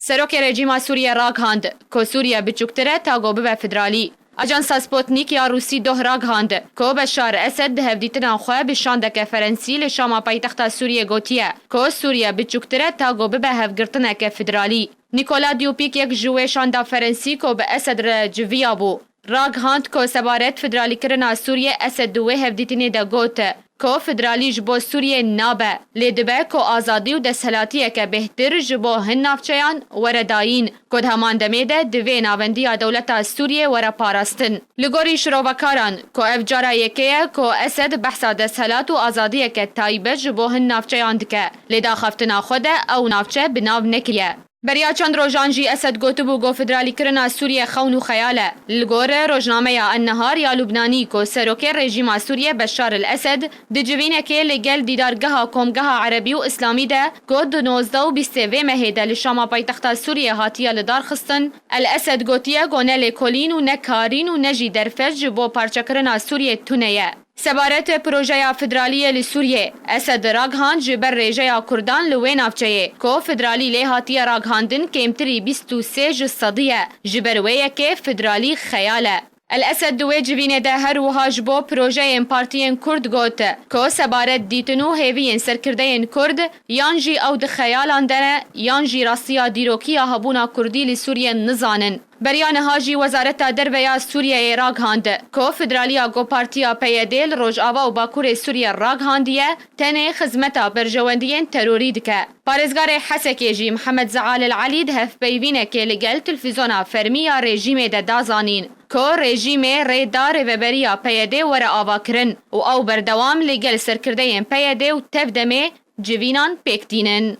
سروک رژیما سوریه راگهاند که سوریه بچوکتره تا گو ببه فدرالی. اجانسا سپوتنیک یا روسی دوه راگهاند که بشار اسد ده هفدیتنا خواه بشاندک فرنسی لشاما پایتخت سوریه گوتیه که سوریه بچوکتره تا گو ببه هفگرتنک فدرالی. نیکولا دیوپیک یک جوه شاندا فرنسی که به اسد را جویا بو. راگهاند که سبارت فدرالی کرنا سوریه اسد دوه هفدیتنی ده گوته که فدرالی جبو سوریه نابه لیدبه که آزادی و دستهلاتیه که بهتر جبو هن نافچیان ورداین کد همان دمیده دوی ناوندی دولت سوریه ور پاراستن. لگوری شروبکاران که افجارا یکیه که اسد بحثا دستهلات و آزادیه که تایبه جبو هن نافچیان دکه لیدا خفتنا خوده او نافچه بناو نکریه. بریا چند روزانجی اسد گوتبو گو فدرالی کرنا سوریه خون و خیاله لگور روزنامه النهار یا لبنانی کو سروک رژیم سوریه بشار الاسد دجوینه که لگل دیدارگاه کومگاه عربی و اسلامی ده گود 19 و 23 مهده لشام پایتخت سوریه هاتیه لدار خستن الاسد گوتیه گونه لکولین و نکارین و نجی درفج بو پارچه کرنا سوریه تونیه. سبارت پروژه فدرالی لسوریه اسد راگهاند جبر رژه کردان لوی نافچه که فدرالی لیهاتی راگهاندن کمتری 23 صدیه جبر ویه که فدرالی خیاله. الاسد دوی جبینه ده هر وهاج بو پروژه پارتین کرد گوته که سبارت دیتنو هیوین سرکرده کرد یانجی او ده خیالان دنه یانجی راستیا دیروکی هبونا کردی لسوریه نزانن. بریان هاجی وزارت دربیا سوریه راگهاند که فدرالیا گو پارتیا پیدل روجاوا و باکور سوریه راگهاندیه تنه خدمتا برجواندین تروری دکه. پارزگار حسکی جی محمد زعال العلی دهف بیوینه که لگل تلفزیونا فرمیا رژیم ده دازانین که رژیم ریدار و بریا پیده ور آوا کرن و او بردوام لگل سرکرده پیده و تفدمه جوینان پیکتینن.